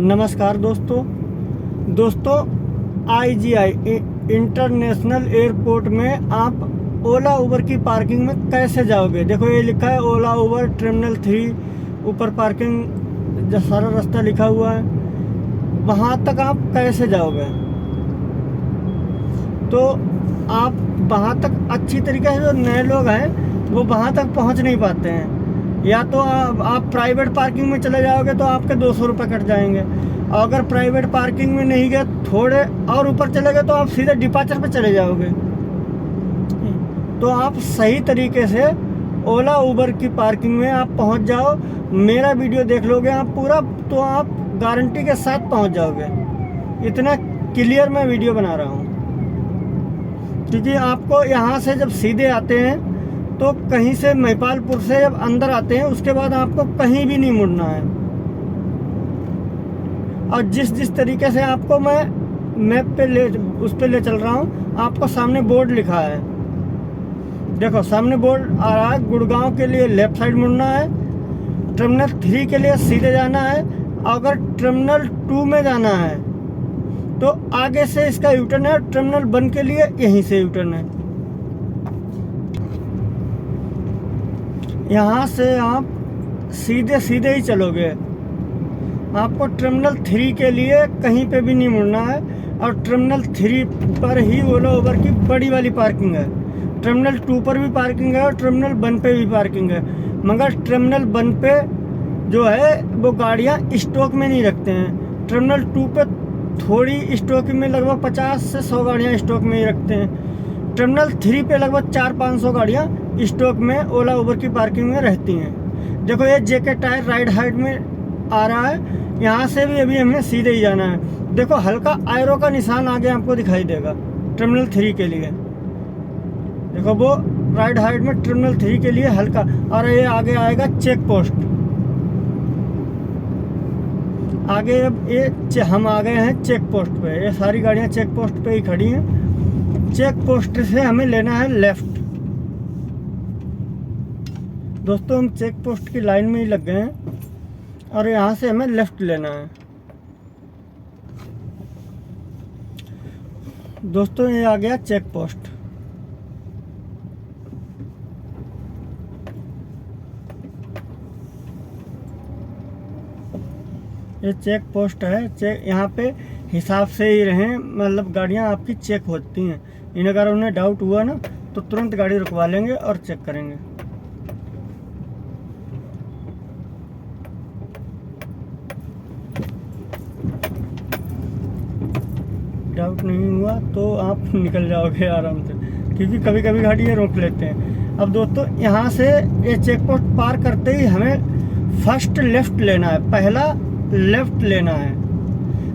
नमस्कार दोस्तों IGI international airport में आप ओला उबर की पार्किंग में कैसे जाओगे। देखो ये लिखा है ओला उबर टर्मिनल 3, ऊपर पार्किंग जो सारा रास्ता लिखा हुआ है, वहाँ तक आप कैसे जाओगे। तो आप वहाँ तक अच्छी तरीके से, जो नए लोग हैं वो वहाँ तक पहुँच नहीं पाते हैं। या तो आप प्राइवेट पार्किंग में चले जाओगे तो आपके 200 रुपये कट जाएंगे। और अगर प्राइवेट पार्किंग में नहीं गए, थोड़े और ऊपर चले गए, तो आप सीधे डिपार्चर पे चले जाओगे। तो आप सही तरीके से ओला उबर की पार्किंग में आप पहुंच जाओ। मेरा वीडियो देख लोगे आप पूरा, तो आप गारंटी के साथ पहुंच जाओगे। इतना क्लियर मैं वीडियो बना रहा हूं, क्योंकि आपको यहाँ से जब सीधे आते हैं तो कहीं से महिपालपुर से जब अंदर आते हैं, उसके बाद आपको कहीं भी नहीं मुड़ना है। और जिस तरीके से आपको मैं मैप पे उस पे ले चल रहा हूँ, आपको सामने बोर्ड लिखा है। देखो सामने बोर्ड आ रहा है, गुड़गांव के लिए लेफ्ट साइड मुड़ना है, टर्मिनल 3 के लिए सीधे जाना है। अगर टर्मिनल 2 में जाना है तो आगे से इसका यूटर्न है, टर्मिनल 1 के लिए यहीं से यूटर्न है। यहाँ से आप सीधे ही चलोगे, आपको टर्मिनल 3 के लिए कहीं पे भी नहीं मुड़ना है। और टर्मिनल 3 पर ही ओला उबर की बड़ी वाली पार्किंग है। टर्मिनल 2 पर भी पार्किंग है और टर्मिनल 1 पे भी पार्किंग है। मगर टर्मिनल 1 पे जो है वो गाड़ियाँ स्टॉक में नहीं रखते हैं। टर्मिनल 2 पे थोड़ी स्टॉक में, लगभग 50 से 100 गाड़ियाँ स्टॉक में ही रखते हैं। टर्मिनल 3 पे लगभग 400-500 गाड़ियाँ स्टॉक में ओला उबर की पार्किंग में रहती हैं। देखो ये जेके टायर राइट साइड में आ रहा है, यहाँ से भी अभी हमें सीधे ही जाना है। देखो हल्का एरो का निशान आगे आपको दिखाई देगा टर्मिनल 3 के लिए। देखो वो राइट साइड में टर्मिनल 3 के लिए हल्का, और ये आगे आएगा चेक पोस्ट। आगे अब ये हम आ गए हैं चेक पोस्ट पे। ये सारी गाड़ियाँ चेक पोस्ट पे ही खड़ी हैं। चेक पोस्ट से हमें लेना है लेफ्ट। दोस्तों हम चेक पोस्ट की लाइन में ही लग गए हैं और यहाँ से हमें लेफ्ट लेना है। दोस्तों ये आ गया चेक पोस्ट। ये चेक पोस्ट है। चेक यहाँ पे हिसाब से ही रहें, मतलब गाड़ियाँ आपकी चेक होती हैं। इन्हें अगर उन्हें डाउट हुआ ना तो तुरंत गाड़ी रुकवा लेंगे और चेक करेंगे। डाउट नहीं हुआ तो आप निकल जाओगे आराम से, क्योंकि कभी कभी गाड़ी ये रोक लेते हैं। अब दोस्तों यहाँ से ये चेक पोस्ट पार करते ही हमें फर्स्ट लेफ्ट लेना है, पहला लेफ्ट लेना है।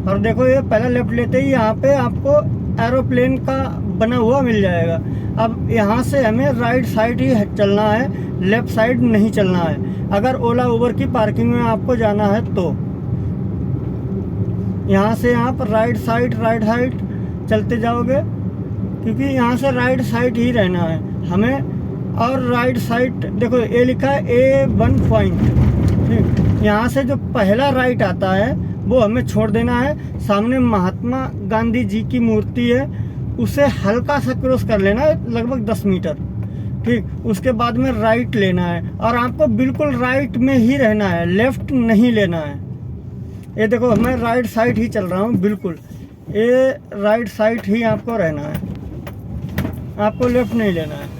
और देखो ये पहला लेफ्ट लेते ही यहाँ पे आपको एरोप्लेन का बना हुआ मिल जाएगा। अब यहाँ से हमें राइट साइड ही चलना है, लेफ्ट साइड नहीं चलना है। अगर ओला उबर की पार्किंग में आपको जाना है तो यहाँ से आप राइट साइड चलते जाओगे, क्योंकि यहाँ से राइट साइड ही रहना है हमें। और राइट साइड देखो ये लिखा है A1 पॉइंट, ठीक। यहाँ से जो पहला राइट आता है वो हमें छोड़ देना है। सामने महात्मा गांधी जी की मूर्ति है, उसे हल्का सा क्रॉस कर लेना है, लगभग 10 मीटर, ठीक। उसके बाद में राइट लेना है और आपको बिल्कुल राइट में ही रहना है, लेफ्ट नहीं लेना है। ये देखो मैं राइट साइड ही चल रहा हूँ, बिल्कुल ये राइट साइड ही आपको रहना है, आपको लेफ्ट नहीं लेना है।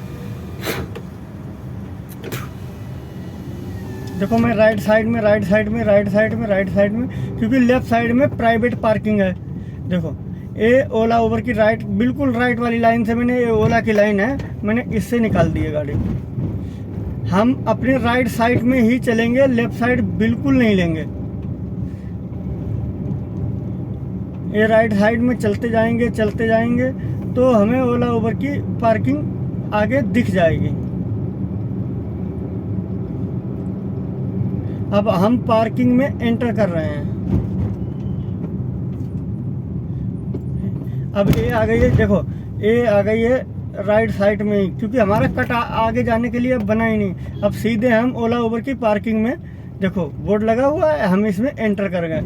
देखो मैं राइट साइड में, क्योंकि लेफ्ट साइड में प्राइवेट पार्किंग है। देखो ये ओला उबर की राइट, बिल्कुल राइट वाली लाइन से मैंने, ये ओला की लाइन है, मैंने इससे निकाल दी है गाड़ी। हम अपने राइट साइड में ही चलेंगे, लेफ्ट साइड बिल्कुल नहीं लेंगे। ये राइट साइड में चलते जाएंगे तो हमें ओला उबर की पार्किंग आगे दिख जाएगी। अब हम पार्किंग में एंटर कर रहे हैं। अब ये आ गई है, देखो ये आ गई है राइट साइड में ही, क्योंकि हमारा कट आगे जाने के लिए अब बना ही नहीं। अब सीधे हम ओला उबर की पार्किंग में, देखो बोर्ड लगा हुआ है, हम इसमें एंटर कर गए।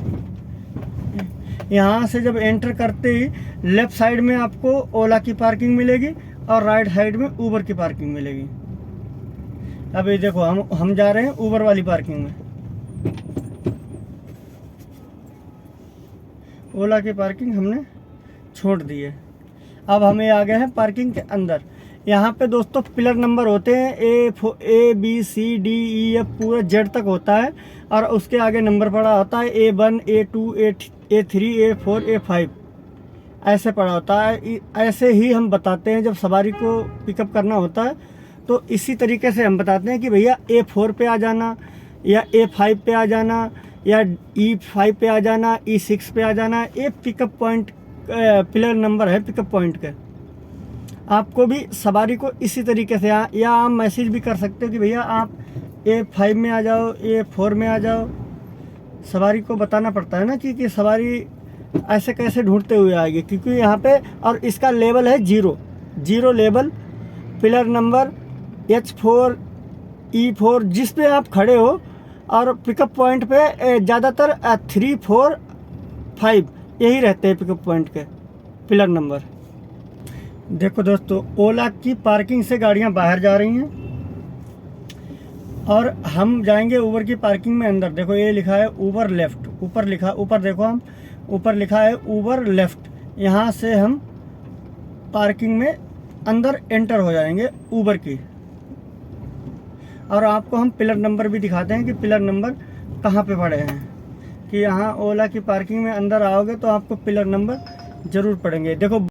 यहाँ से जब एंटर करते ही लेफ़्ट साइड में आपको ओला की पार्किंग मिलेगी और राइट साइड में ऊबर की पार्किंग मिलेगी। अब ये देखो हम जा रहे हैं ऊबर वाली पार्किंग में। ओला की पार्किंग हमने छोड़ दी है। अब हमें आ गए हैं पार्किंग के अंदर। यहाँ पे दोस्तों पिलर नंबर होते हैं A, B, C, D, E, F पूरा Z तक होता है और उसके आगे नंबर पड़ा होता है A1, A2, A3, A4, A5 ऐसे पड़ा होता है। ऐसे ही हम बताते हैं जब सवारी को पिकअप करना होता है तो इसी तरीके से हम बताते हैं कि भैया A4 पे आ जाना या A5 पे आ जाना या E5 पे आ जाना, E6 पे आ जाना। ये पिकअप पॉइंट पिलर नंबर है पिकअप पॉइंट के। आपको भी सवारी को इसी तरीके से या आप मैसेज भी कर सकते हो कि भैया आप A5 में आ जाओ, A4 में आ जाओ। सवारी को बताना पड़ता है ना कि सवारी ऐसे कैसे ढूंढते हुए आएगी, क्योंकि यहाँ पे और इसका लेवल है 0 level. Pillar number H4, E4 जिस पे आप खड़े हो और पिकअप पॉइंट पे ज़्यादातर 3, 4, 5 यही रहते हैं पिकअप पॉइंट के पिलर नंबर। देखो दोस्तों, ओला की पार्किंग से गाड़ियां बाहर जा रही हैं और हम जाएंगे ऊबर की पार्किंग में अंदर। देखो ये लिखा है ऊबर लेफ़्ट, ऊपर देखो हम ऊपर लिखा है ऊबर लेफ़्ट। यहाँ से हम पार्किंग में अंदर एंटर हो जाएंगे ऊबर की। और आपको हम पिलर नंबर भी दिखाते हैं कि पिलर नंबर कहाँ पे पड़े हैं, कि यहाँ ओला की पार्किंग में अंदर आओगे तो आपको पिलर नंबर ज़रूर पड़ेंगे। देखो